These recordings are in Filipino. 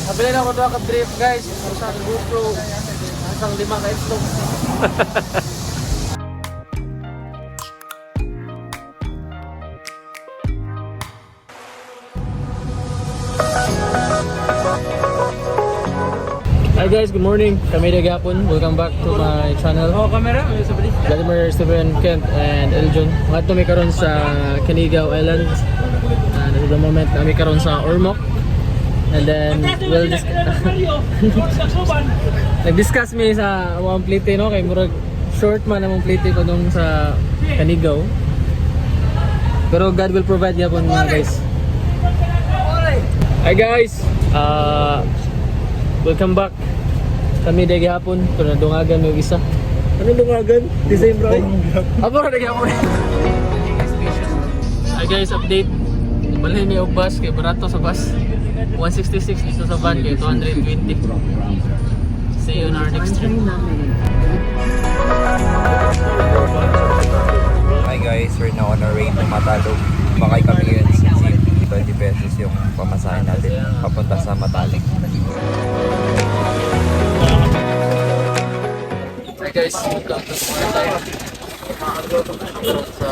Nabili na ako doon ka brief guys. Isang GoPro. Isang 5 ka itlog. Hi guys, good morning. Kami na gapon. Welcome back to my channel. Oh, camera. Vladimir, Steven, Kent, and Eljon. Mga ito may karon sa Canigao Island. And at the moment, kami karon sa Ormoc. And then, we'll just nag-discuss mi sa mga plite, no? Kay murag short man ang plite ko nung sa Canigao. Pero God will provide yapon mga guys. Hi guys! Welcome back. Kami dagi hapon, pero nadungagan yung isa. Ano dungagan? Design bro? Abo na dagi hapon. Hi guys, update. Balhin niyo bus kay barato sa bus. 166 dito sa van kay 220. See you on our next trip. Hi guys, we're now on our way to Matalog. Bakay kami yun, 20 pesos yung pamasahe natin papunta sa Mataling. Hi guys, welcome to Smart Time. Sa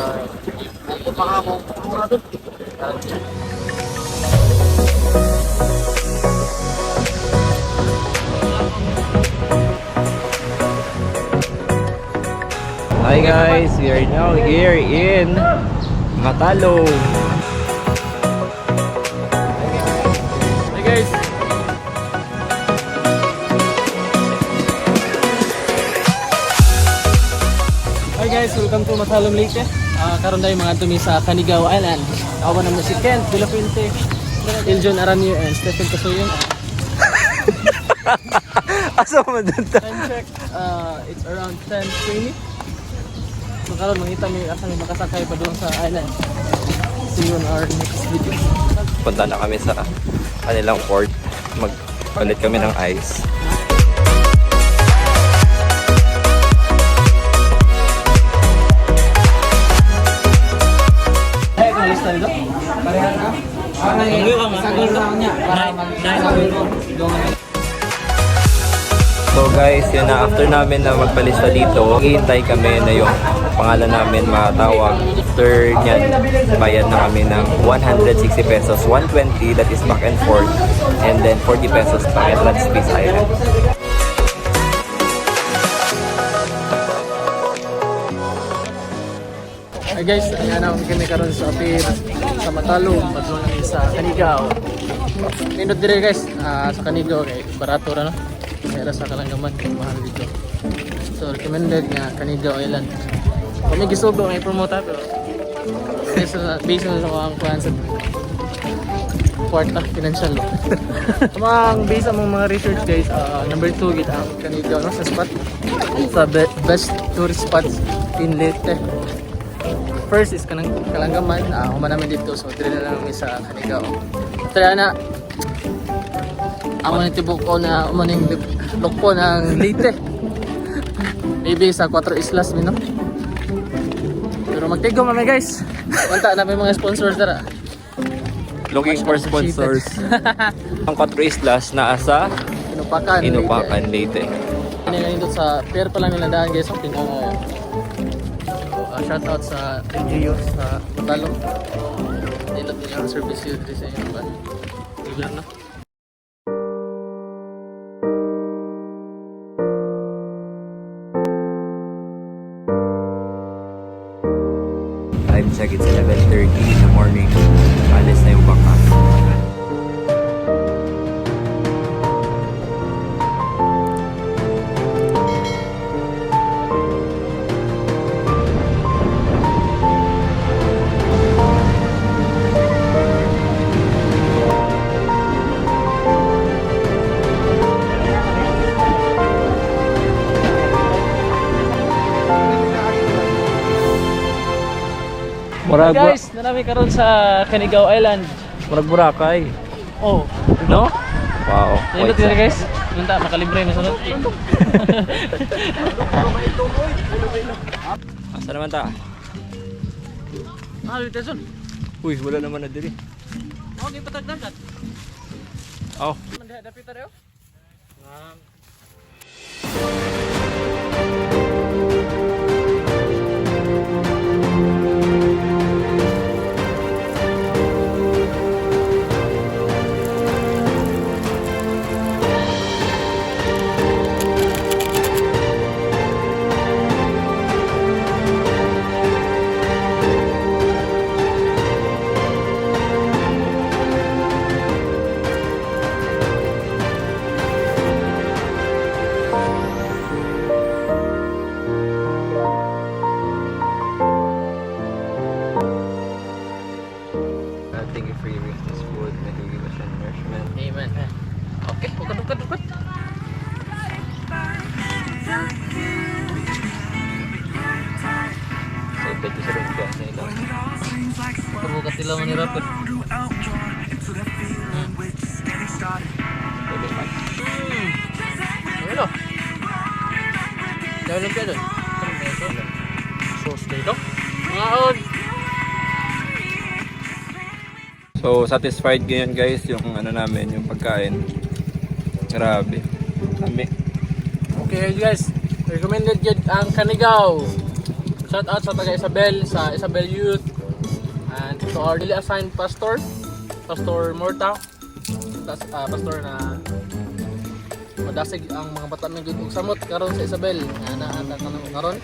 Pangamo. Hi guys, we are now here in Matalog. Hi guys. Hi guys, welcome to Matalong Lake. Karon tayo mga tumi sa Canigao Island. Ako naman si Kent Vilafinte, Eljon Aranio, and Stephen Casuyon. Asa mo dun ta? Time check, it's around 10:20. So karon mangita mi asa mi makasakay pa doon sa island. See you on our next video. Punta na kami sa kanilang port. Magpalit kami ng ice. Hey, kung lista nito? Parehan ka? Sagol lang niya para mag-sagol ko. So guys, yun na, after namin na magpalista dito, hihintay kami na yung pangalan namin matawag. After nyan, bayad na kami ng 160 pesos, 120 that is back and forth, and then 40 pesos pang entrance fee sa island. Hi guys, ayan na kami karon sa apir sa Matalog, padulong namin sa Canigao. Nindot dire guys, sa Canigao kay barato ra no. Kaya sa Kalanggaman kay mahal dito. So recommended nga Canigao Island. Kami gisugo may promote pero based on sa mga plans sa kwarta financial. Amang based among mga research guys, number 2 gid ang Canigao no sa spot sa best tourist spots in Leyte. First is Kalanggaman, human namin dito, so dire na lang kami sa Canigao. Tara na, amo na tibok ko na umaning lukpo ng Leyte. Maybe sa 4 islas mi no. Pero magtigo kami guys. Wanta na may mga sponsors dara. Looking for sponsors. Ang 4 islas na asa Inupakan, Leyte. Ini nindot sa pier pa lang nila daan guys, so tingnan shout out sa NGO sa Matalog. Nindot nila ang service yun sa inyo ba? Regular na. Time check, it's 11:30 in the morning. Alis na yung baka. Hi guys, narami karon sa Canigao Island. Murag Boracay. Oh, No? Wow. nindot dire guys. Munta makalibre na sunod. Asa naman ta? Ah, Liteson. Uy, wala naman na diri. Okay, patagdagan. Oh. Dapit tayo. Thank you for giving us this food. May you give us nourishment. Amen. Okay, ukad. So, ito sa rin ka sa ilaw. Pabukat sila manirapin. Pwede pa. Ano? Dahil lang kayo doon. Sauce dito. Mga on. So, satisfied ganyan guys yung ano namin, yung pagkain. Grabe. Kami. Okay guys, recommended yun ang Canigao. Shout out sa taga Isabel, sa Isabel Youth. And to our newly assigned pastor, Pastor Morta. Pastor na madasig ang mga bata ng good ug samot karon sa Isabel. Naanda ka nang karon.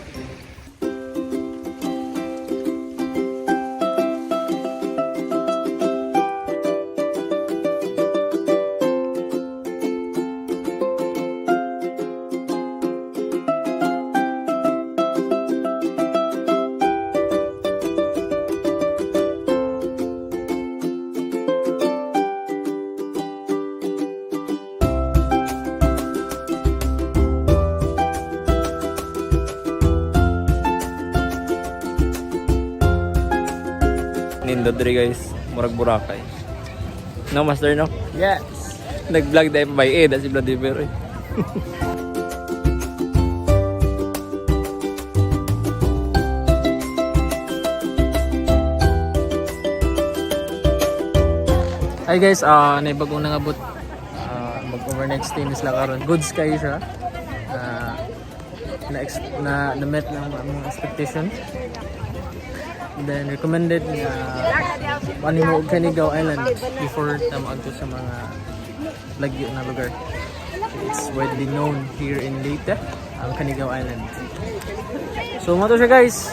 Nindot rin guys, murag Boracay. No, master no? Yes. Nag-vlog dahil pa by Ed, si Vladimir eh. Hi guys, naibagong nangabot. Mag-overnight stay ni sila karon. Goods kayo siya. Na-met ng mga expectation. And then recommended na manimo og Canigao Island before tamo adto sa mga lagyo na lugar. It's widely known here in Leyte, ang Canigao Island. So mo to siya guys.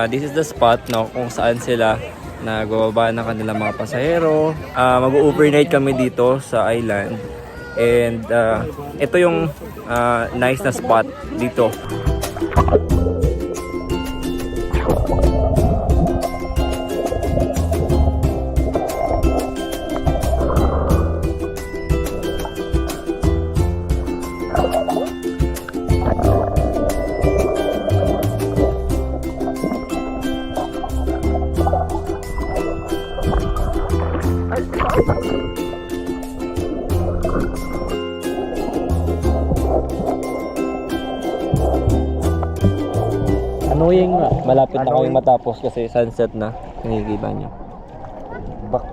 This is the spot no, kung saan sila nagbababa ng kanilang mga pasahero. Mag-overnight kami dito sa island. And ito yung nice na spot dito. Annoying nga. Malapit na kami matapos kasi sunset na. Nakikita nyo. Bak.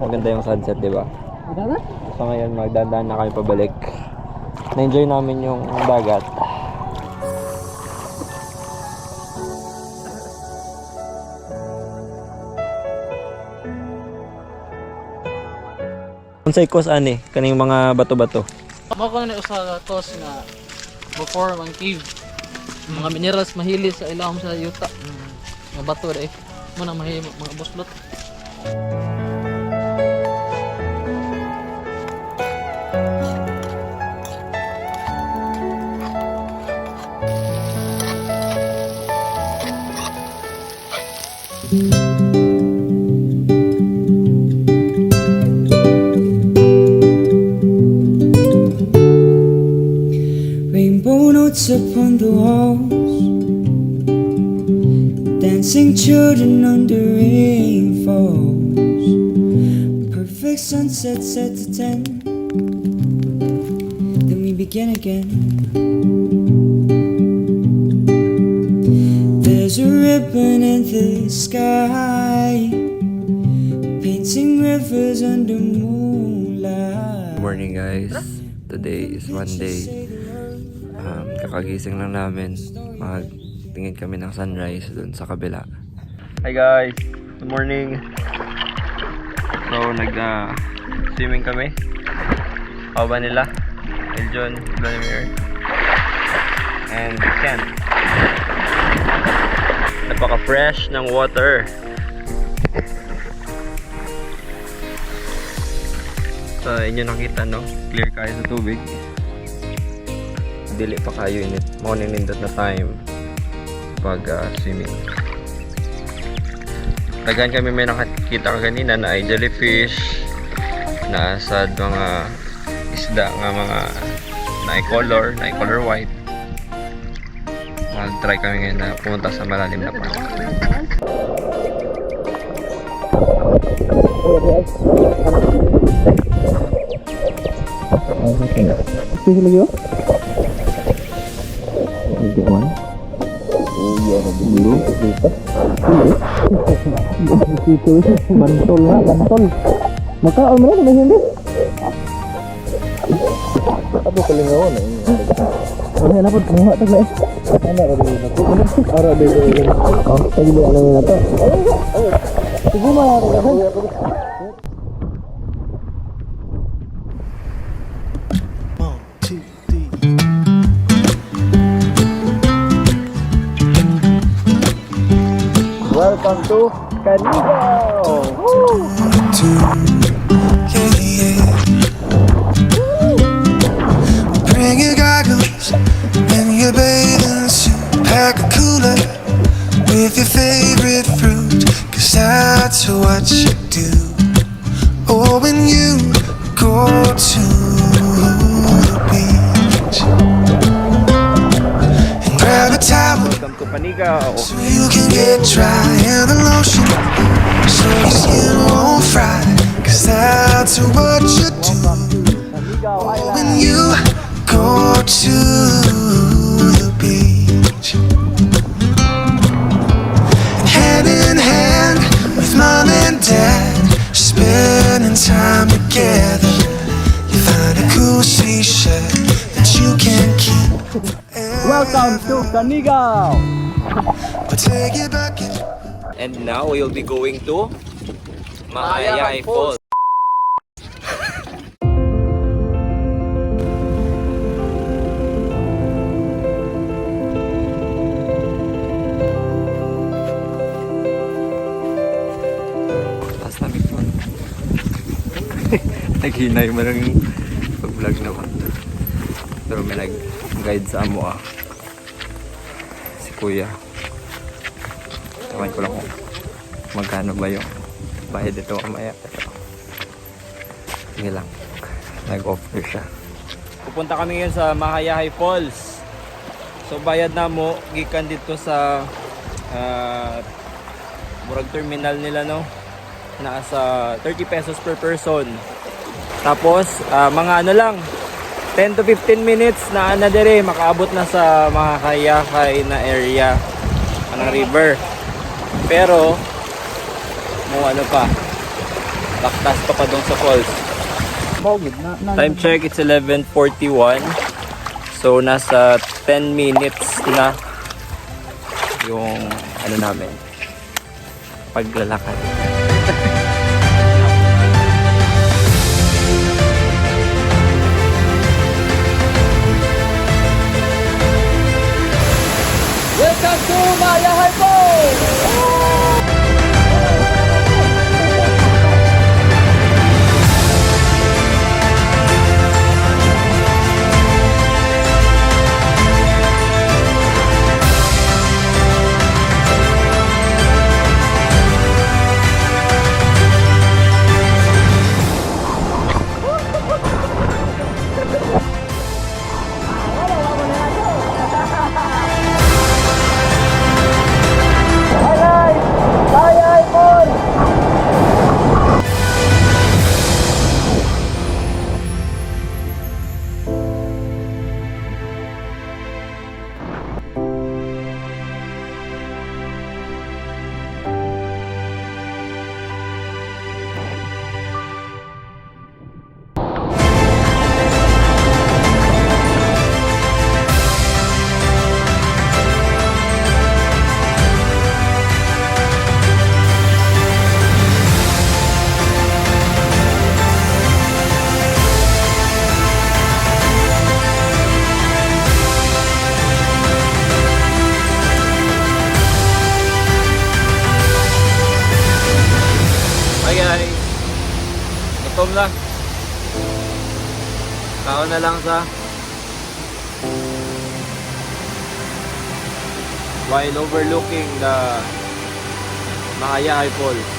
Maganda yung sunset, di ba? So ngayon magdadaan na kami pabalik. Na-enjoy namin yung dagat. Unsay cause ani kaning mga bato-bato? Mako na usa cause nga before ang cave. Mga minerals mahili sa ilawom sa yuta. Mga bato dai. Mo na mahimo mga buslot. Rainbow notes upon the walls, dancing children under rainfalls. Perfect sunset set to 10. Then we begin again. There's a ribbon open in the sky, painting rivers under moonlight. Morning guys, today is Monday. Kakagising lang namin. Magtingin kami ng sunrise dun sa kabila. Hi guys, good morning. So nag-swimming kami. Kawa nila, Eljon, Vladimir, and Ken. Napaka-fresh ng water. So inyo nakita no, clear kayo sa tubig. Dili pa kayo init. Morning nindot na time pag swimming. Dagan kami may nakakita kanina na ay jellyfish, na asad mga isda nga mga na-color white. Mag-try kami ngayon na pumunta sa malalim na pa. Bantol na, bantol. Makaon mo na, may hindi. Apo kalingawan na yun. Ano na po, kumuha tagla eh. Ano na rin na po? Ara dito yun. Oh, tayo mo alam na to. Sige mo ako kasi. Welcome to Canigao! Bring your goggles and your bathing suit. Pack a cooler with your favorite fruit, 'cause that's what you do. Oh, when you go to the beach and grab a towel Welcome to Canigao! so you can get dry in the lotion, so your skin won't fry, 'cause that's what you do. When you go to the beach, hand in hand with mom and dad, spending time together. You find a cool t-shirt that you can keep. Welcome to Canigao! But take it back in. And now we'll be going to Mahayay Falls. Taas na bigman. Naghinay mo lang yung pag-vlog naman. Pero may nag-guide sa amo si Kuya. Taman ko lang kung magkano ba yung bayad dito mamaya. Pero hindi lang, nag-offer siya. Pupunta kami ngayon sa Mahayay Falls. So bayad na mo gikan dito sa murag terminal nila no, nasa 30 pesos per person. Tapos mga ano lang 10 to 15 minutes na dire makaabot na sa Mahayay na area ng river. Pero mo ano pa, laktas pa dong sa falls. Time check, it's 11:41. So nasa 10 minutes na yung ano namin, paglalakad. Welcome to Mahayay Falls! Matalom na. Kaon na lang sa while overlooking the Mahayahay Falls.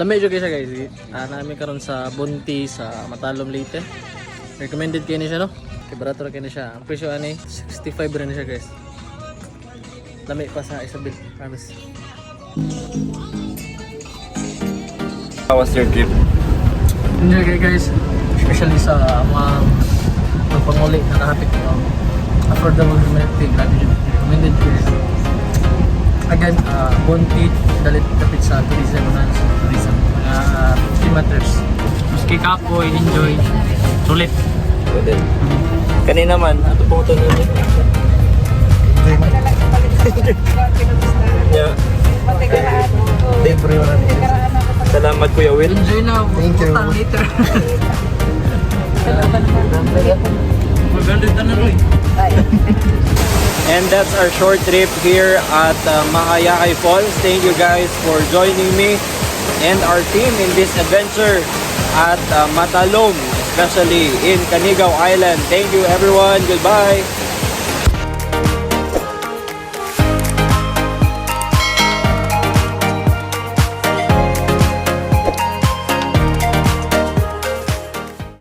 Dami jud kayo siya guys. Namin karon sa Bunti sa Matalom Leyte. Recommended kayo ni siya no? Kay barato ra kayo ni siya. Ang presyo ani 65 rin siya guys. Dami pa sa Isabel, promise. How was your trip? Enjoy kayo guys. Especially sa mga panguli na nakapit ko. Affordable humanity. Grabe yun. Recommended guys. Again, Bunti, dalit kapit sa tourism na sa tourism. Mga Lima trips. Maski kapoy, enjoy. Sulit. Pwede. Kanina man, ato pong ito nyo. Yeah. Salamat Kuya Will. Enjoy na. Thank you. Utang later. Magandang tanong rin. And that's our short trip here at Mahayahay Falls. Thank you guys for joining me and our team in this adventure at Matalom, especially in Canigao Island. Thank you everyone. Goodbye.